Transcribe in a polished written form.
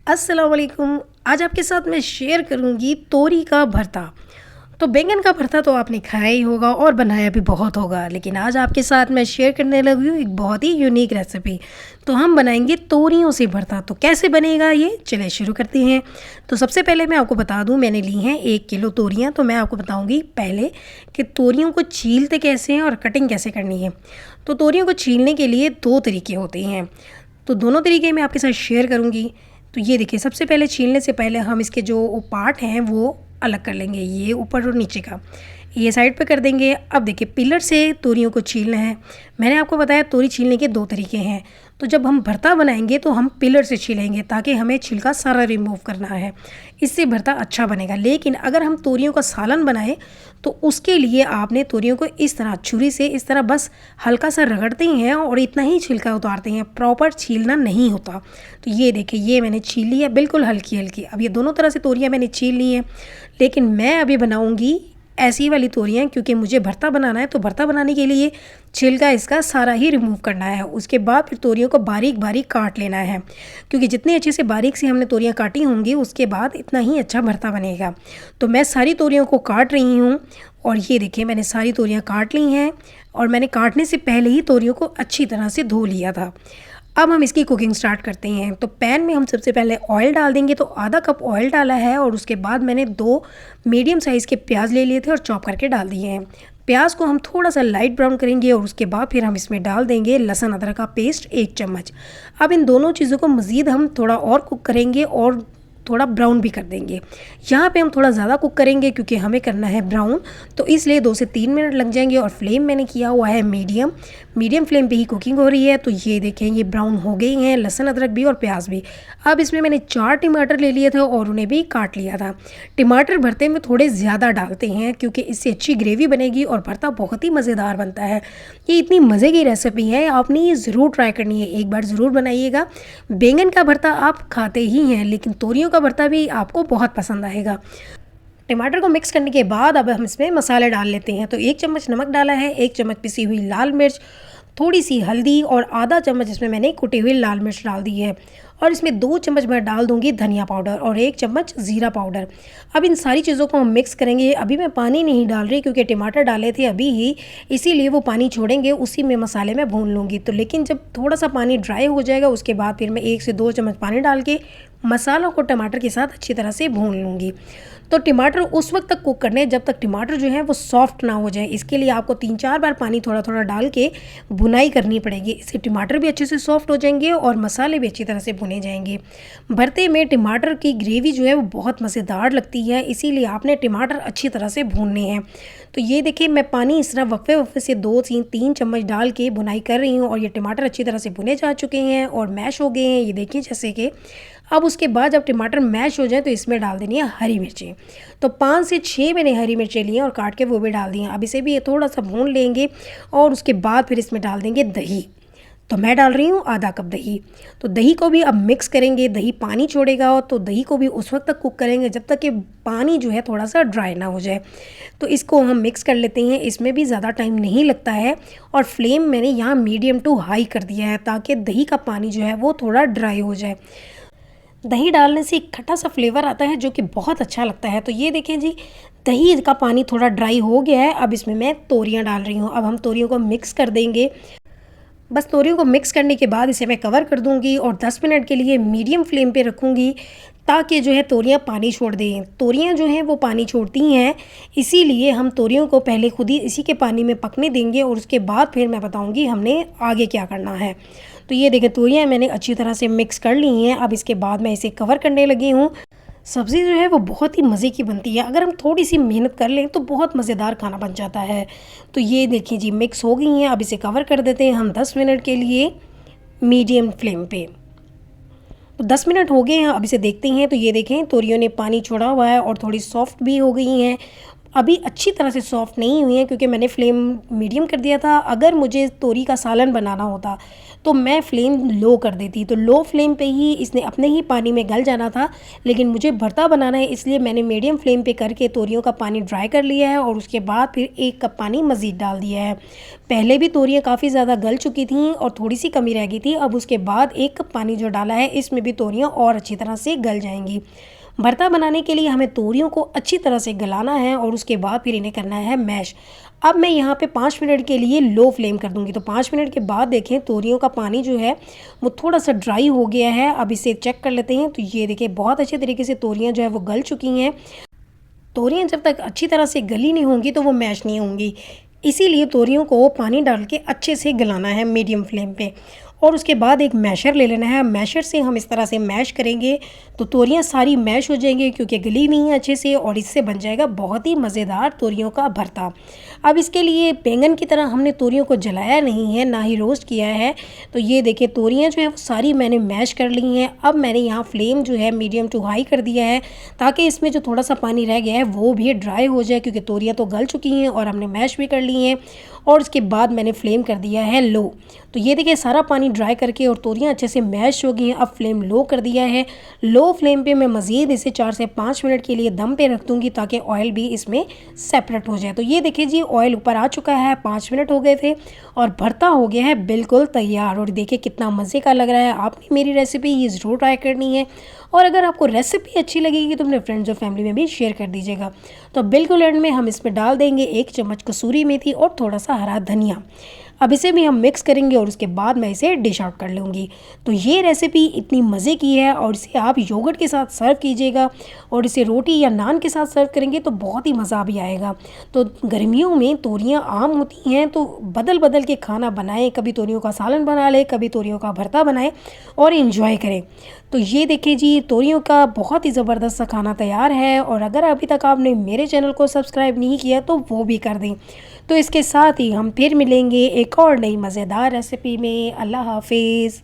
अस्सलाम वालेकुम। आज आपके साथ मैं शेयर करूंगी तोरी का भरता। तो बैंगन का भरता तो आपने खाया ही होगा और बनाया भी बहुत होगा, लेकिन आज आपके साथ मैं शेयर करने लगी हूँ एक बहुत ही यूनिक रेसिपी। तो हम बनाएंगे तोरियों से भरता। तो कैसे बनेगा ये, चलिए शुरू करते हैं। तो सबसे पहले मैं आपको बता दूँ, मैंने ली हैं 1 किलो तोरियाँ। तो मैं आपको बताऊँगी पहले कि तोरियों को छीलते कैसे हैं और कटिंग कैसे करनी है। तो तोरियों को छीलने के लिए 2 तरीके होते हैं, तो दोनों तरीके मैं आपके साथ शेयर करूँगी। तो ये देखिए, सबसे पहले छीलने से पहले हम इसके जो पार्ट हैं वो अलग कर लेंगे। ये ऊपर और नीचे का ये साइड पे कर देंगे। अब देखिए, पिलर से तोरियों को छीलना है। मैंने आपको बताया तोरी छीलने के 2 तरीके हैं। तो जब हम भरता बनाएंगे तो हम पिलर से छीलेंगे, ताकि हमें छिलका सारा रिमूव करना है। इससे भरता अच्छा बनेगा। लेकिन अगर हम तोरियों का सालन बनाएं तो उसके लिए आपने तोरियों को इस तरह छुरी से इस तरह बस हल्का सा रगड़ते हैं और इतना ही छिलका उतारते हैं, प्रॉपर छीलना नहीं होता। तो ये देखिए, ये मैंने छील ली है बिल्कुल हल्की हल्की। अब ये दोनों तरह से तोरियां मैंने छील ली हैं, लेकिन मैं अभी बनाऊंगी ऐसी वाली तोरियां, क्योंकि मुझे भरता बनाना है। तो भरता बनाने के लिए छिलका इसका सारा ही रिमूव करना है। उसके बाद फिर तोरियों को बारीक बारीक काट लेना है, क्योंकि जितने अच्छे से बारीक से हमने तोरियां काटी होंगी उसके बाद इतना ही अच्छा भरता बनेगा। तो मैं सारी तोरियों को काट रही हूँ, और ये देखिए मैंने सारी तोरियां काट ली हैं, और मैंने काटने से पहले ही तोरियों को अच्छी तरह से धो लिया था। अब हम इसकी कुकिंग स्टार्ट करते हैं। तो पैन में हम सबसे पहले ऑयल डाल देंगे। तो आधा कप ऑयल डाला है, और उसके बाद मैंने 2 मीडियम साइज़ के प्याज ले लिए थे और चॉप करके डाल दिए हैं। प्याज को हम थोड़ा सा लाइट ब्राउन करेंगे, और उसके बाद फिर हम इसमें डाल देंगे लहसुन अदरक का पेस्ट 1 चम्मच। अब इन दोनों चीज़ों को मज़ीद हम थोड़ा और कुक करेंगे और थोड़ा ब्राउन भी कर देंगे। यहाँ पे हम थोड़ा ज़्यादा कुक करेंगे क्योंकि हमें करना है ब्राउन, तो इसलिए 2 से 3 मिनट लग जाएंगे। और फ्लेम मैंने किया हुआ है मीडियम फ्लेम पे ही कुकिंग हो रही है। तो ये देखें, ये ब्राउन हो गई हैं लहसुन अदरक भी और प्याज भी। अब इसमें मैंने 4 टमाटर ले लिए थे और उन्हें भी काट लिया था। टमाटर भरते में थोड़े ज़्यादा डालते हैं, क्योंकि इससे अच्छी ग्रेवी बनेगी और भरता बहुत ही मज़ेदार बनता है। ये इतनी मज़े की रेसिपी है, आपने ये ज़रूर ट्राई करनी है, एक बार ज़रूर बनाइएगा। बैंगन का भरता आप खाते ही हैं, लेकिन तोरियों का भरता भी आपको बहुत पसंद आएगा। टमाटर को मिक्स करने के बाद अब हम इसमें मसाले डाल लेते हैं। तो 1 चम्मच नमक डाला है, 1 चम्मच पिसी हुई लाल मिर्च, थोड़ी सी हल्दी, और आधा चम्मच इसमें मैंने कुटी हुई लाल मिर्च डाल दी है। और इसमें 2 चम्मच मैं डाल दूंगी धनिया पाउडर और 1 चम्मच ज़ीरा पाउडर। अब इन सारी चीज़ों को हम मिक्स करेंगे। अभी मैं पानी नहीं डाल रही, क्योंकि टमाटर डाले थे अभी ही, इसीलिए वो पानी छोड़ेंगे, उसी में मसाले में भून लूँगी। तो लेकिन जब थोड़ा सा पानी ड्राई हो जाएगा उसके बाद फिर मैं 1 से 2 चम्मच पानी डाल के मसालों को टमाटर के साथ अच्छी तरह से भून लूँगी। तो टमाटर उस वक्त तक कुक करने जब तक टमाटर जो है वो सॉफ्ट ना हो जाए। इसके लिए आपको 3-4 बार पानी थोड़ा थोड़ा डाल के भुनाई करनी पड़ेगी। इससे टमाटर भी अच्छे से सॉफ्ट हो जाएंगे और मसाले भी अच्छी तरह से भुने जाएंगे। भरते में टमाटर की ग्रेवी जो है वो बहुत मज़ेदार लगती है, इसीलिए आपने टमाटर अच्छी तरह से भूनने हैं। तो ये देखिए, मैं पानी इस तरह वक्फे वक्फे से 2-3 चम्मच डाल के भुनाई कर रही हूँ, और ये टमाटर अच्छी तरह से भुने जा चुके हैं और मैश हो गए हैं, ये देखिए जैसे कि। अब उसके बाद जब टमाटर मैश हो जाए तो इसमें डाल देनी है हरी मिर्चें। तो 5 से 6 मैंने हरी मिर्चें ली हैं और काट के वो भी डाल दी हैं। अब इसे भी थोड़ा सा भून लेंगे, और उसके बाद फिर इसमें डाल देंगे दही। तो मैं डाल रही हूँ आधा कप दही। तो दही को भी अब मिक्स करेंगे। दही पानी छोड़ेगा, तो दही को भी उस वक्त तक कुक करेंगे जब तक कि पानी जो है थोड़ा सा ड्राई ना हो जाए। तो इसको हम मिक्स कर लेते हैं। इसमें भी ज़्यादा टाइम नहीं लगता है, और फ्लेम मैंने यहाँ मीडियम टू हाई कर दिया है, ताकि दही का पानी जो है वो थोड़ा ड्राई हो जाए। दही डालने से एक खट्टा सा फ्लेवर आता है जो कि बहुत अच्छा लगता है। तो ये देखें जी, दही का पानी थोड़ा ड्राई हो गया है। अब इसमें मैं तोरियां डाल रही हूँ। अब हम तोरियों को मिक्स कर देंगे। बस तोरियों को मिक्स करने के बाद इसे मैं कवर कर दूंगी और 10 मिनट के लिए मीडियम फ्लेम पे रखूंगी, ताकि जो है तोरियां पानी छोड़ दें। तोरियां जो हैं वो पानी छोड़ती हैं, इसीलिए हम तोरियों को पहले खुद ही इसी के पानी में पकने देंगे, और उसके बाद फिर मैं बताऊंगी हमने आगे क्या करना है। तो ये देखें, तोरियां मैंने अच्छी तरह से मिक्स कर ली हैं। अब इसके बाद मैं इसे कवर करने लगी हूँ। सब्ज़ी जो है वो बहुत ही मज़े की बनती है, अगर हम थोड़ी सी मेहनत कर लें तो बहुत मज़ेदार खाना बन जाता है। तो ये देखिए जी, मिक्स हो गई हैं। अब इसे कवर कर देते हैं हम 10 मिनट के लिए मीडियम फ्लेम पे। तो 10 मिनट हो गए हैं, अब इसे देखते हैं। तो ये देखें, तोरियों ने पानी छोड़ा हुआ है और थोड़ी सॉफ्ट भी हो गई हैं। अभी अच्छी तरह से सॉफ्ट नहीं हुई हैं, क्योंकि मैंने फ्लेम मीडियम कर दिया था। अगर मुझे तोरी का सालन बनाना होता तो मैं फ्लेम लो कर देती। तो लो फ्लेम पे ही इसने अपने ही पानी में गल जाना था, लेकिन मुझे भरता बनाना है इसलिए मैंने मीडियम फ्लेम पे करके तोरियों का पानी ड्राई कर लिया है और उसके बाद फिर 1 कप पानी मज़ीद डाल दिया है। पहले भी तोरियाँ काफ़ी ज़्यादा गल चुकी थीं और थोड़ी सी कमी रह गई थी। अब उसके बाद 1 कप पानी जो डाला है इसमें भी तोरियाँ और अच्छी तरह से गल जाएंगी। भरता बनाने के लिए हमें तोरियों को अच्छी तरह से गलाना है और उसके बाद फिर इन्हें करना है मैश। अब मैं यहाँ पे 5 मिनट के लिए लो फ्लेम कर दूँगी। तो 5 मिनट के बाद देखें तोरियों का पानी जो है वो थोड़ा सा ड्राई हो गया है। अब इसे चेक कर लेते हैं। तो ये देखिए बहुत अच्छे तरीके से तोरियाँ जो है वो गल चुकी हैं। तोरियाँ जब तक अच्छी तरह से गली नहीं होंगी तो वो मैश नहीं होंगी, इसीलिए तोरियों को पानी डाल के अच्छे से गलाना है मीडियम फ्लेम पे। और उसके बाद एक मैशर ले लेना है। मैशर से हम इस तरह से मैश करेंगे तो तोरियाँ सारी मैश हो जाएंगी क्योंकि गली नहीं है अच्छे से, और इससे बन जाएगा बहुत ही मज़ेदार तोरियों का भरता। अब इसके लिए बैंगन की तरह हमने तोरियों को जलाया नहीं है, ना ही रोस्ट किया है। तो ये देखिए तोरियाँ जो है वो सारी मैंने मैश कर ली हैं। अब मैंने यहाँ फ्लेम जो है मीडियम टू हाई कर दिया है ताकि इसमें जो थोड़ा सा पानी रह गया है वो भी ड्राई हो जाए, क्योंकि तोरियाँ तो गल चुकी हैं और हमने मैश भी कर ली हैं। और उसके बाद मैंने फ्लेम कर दिया है लो। तो ये देखिए सारा पानी ड्राई करके और तोरियाँ अच्छे से मैश हो गई हैं। अब फ्लेम लो कर दिया है। लो फ्लेम पे मैं मज़ीद इसे 4 से 5 मिनट के लिए दम पे रख दूँगी ताकि ऑयल भी इसमें सेपरेट हो जाए। तो ये देखिए जी ऑयल ऊपर आ चुका है, 5 मिनट हो गए थे और भरता हो गया है बिल्कुल तैयार। और देखिए कितना मज़े का लग रहा है। आपने मेरी रेसिपी ये ज़रूर ट्राई करनी है, और अगर आपको रेसिपी अच्छी लगेगी तो अपने फ्रेंड्स और फैमिली में भी शेयर कर दीजिएगा। तो बिल्कुल एंड में हम इसमें डाल देंगे 1 चम्मच कसूरी मेथी और थोड़ा सा हरा धनिया। अब इसे भी हम मिक्स करेंगे और उसके बाद मैं इसे डिश आउट कर लूँगी। तो ये रेसिपी इतनी मज़े की है और इसे आप योगर्ट के साथ सर्व कीजिएगा, और इसे रोटी या नान के साथ सर्व करेंगे तो बहुत ही मज़ा भी आएगा। तो गर्मियों में तोरियाँ आम होती हैं तो बदल बदल के खाना बनाएं, कभी तोरियों का सालन बना लें, कभी तोरियों का भरता बनाएं और इन्जॉय करें। तो ये देखिए जी तोरियों का बहुत ही ज़बरदस्त सा खाना तैयार है, और अगर अभी तक आपने मेरे चैनल को सब्सक्राइब नहीं किया तो वो भी कर दें। तो इसके साथ ही हम फिर मिलेंगे एक और नई मज़ेदार रेसिपी में। अल्लाह हाफिज़।